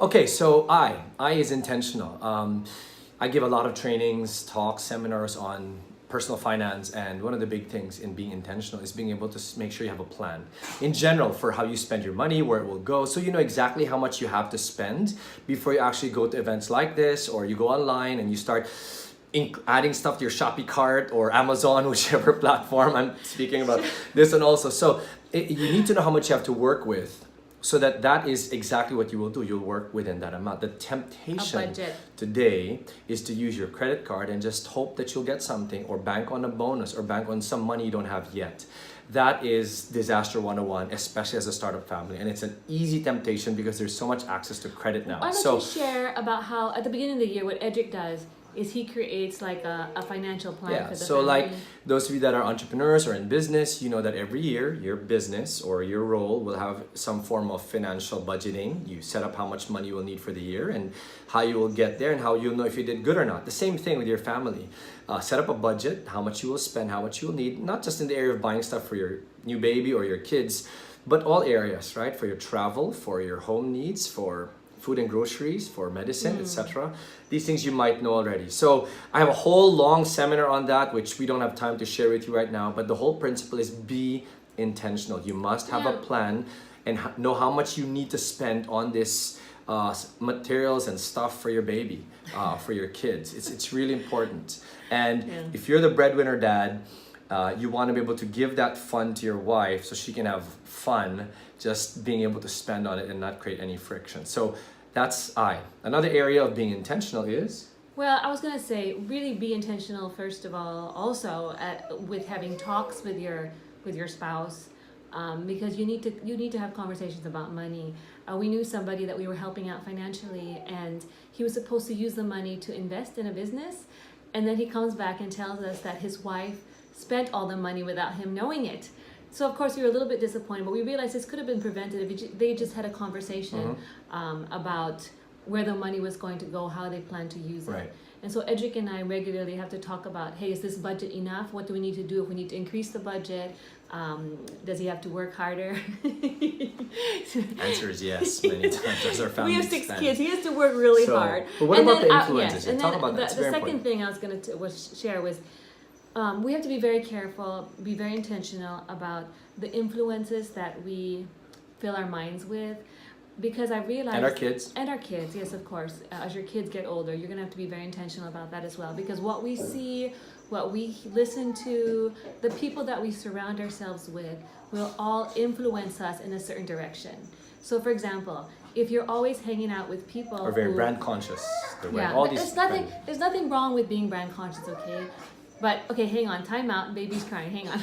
Okay, so I is intentional. I give a lot of trainings, talks, seminars on personal finance, and one of the big things in being intentional is being able to make sure you have a plan in general for how you spend your money, where it will go, so you know exactly how much you have to spend before you actually go to events like this, or you go online and you start adding stuff to your Shopee cart or Amazon, whichever platform I'm speaking about this and also. So you need to know how much you have to work with, so that is exactly what you will do. You'll work within that amount. The temptation today is to use your credit card and just hope that you'll get something, or bank on a bonus, or bank on some money you don't have yet. That is disaster 101, especially as a startup family. And it's an easy temptation because there's so much access to credit now. Why don't you share about how at the beginning of the year what Edric does is he creates like a financial plan for the so family. like those of you that are entrepreneurs or in business, you know that every year your business or your role will have some form of financial budgeting. You set up how much money you will need for the year and how you will get there and how you'll know if you did good or not. The same thing with your family. Set up a budget, how much you will spend, how much you will need, not just in the area of buying stuff for your new baby or your kids, but all areas, right? For your travel, for your home needs, for food and groceries, for medicine, etc. These things you might know already. So I have a whole long seminar on that, which we don't have time to share with you right now, but the whole principle is be intentional. You must have a plan and know how much you need to spend on this materials and stuff for your baby, for your kids. It's really important. And if you're the breadwinner dad, you want to be able to give that fund to your wife so she can have fun just being able to spend on it and not create any friction. So that's Another area of being intentional is? Well, I was going to say, really be intentional, first of all, also with having talks with your spouse, because you need to have conversations about money. We knew somebody that we were helping out financially, and he was supposed to use the money to invest in a business, and then he comes back and tells us that his wife spent all the money without him knowing it. So of course we were a little bit disappointed, but we realized this could have been prevented if they just had a conversation about where the money was going to go, how they plan to use it. Right. And so Edric and I regularly have to talk about, hey, is this budget enough? What do we need to do if we need to increase the budget? Does he have to work harder? Answer is yes, many times as our family We have 6 expands. kids. He has to work really hard. But what And about then, the influences? and Talk then about that. It's the very second important. thing I was going to share was we have to be very careful, be very intentional about the influences that we fill our minds with, because I realized... And our kids, yes, of course. As your kids get older, you're going to have to be very intentional about that as well, because what we see, what we listen to, the people that we surround ourselves with will all influence us in a certain direction. So, for example, if you're always hanging out with people Or very who, brand conscious. All these there's nothing wrong with being brand conscious, okay? But, okay, hang on, time out, baby's crying, hang on.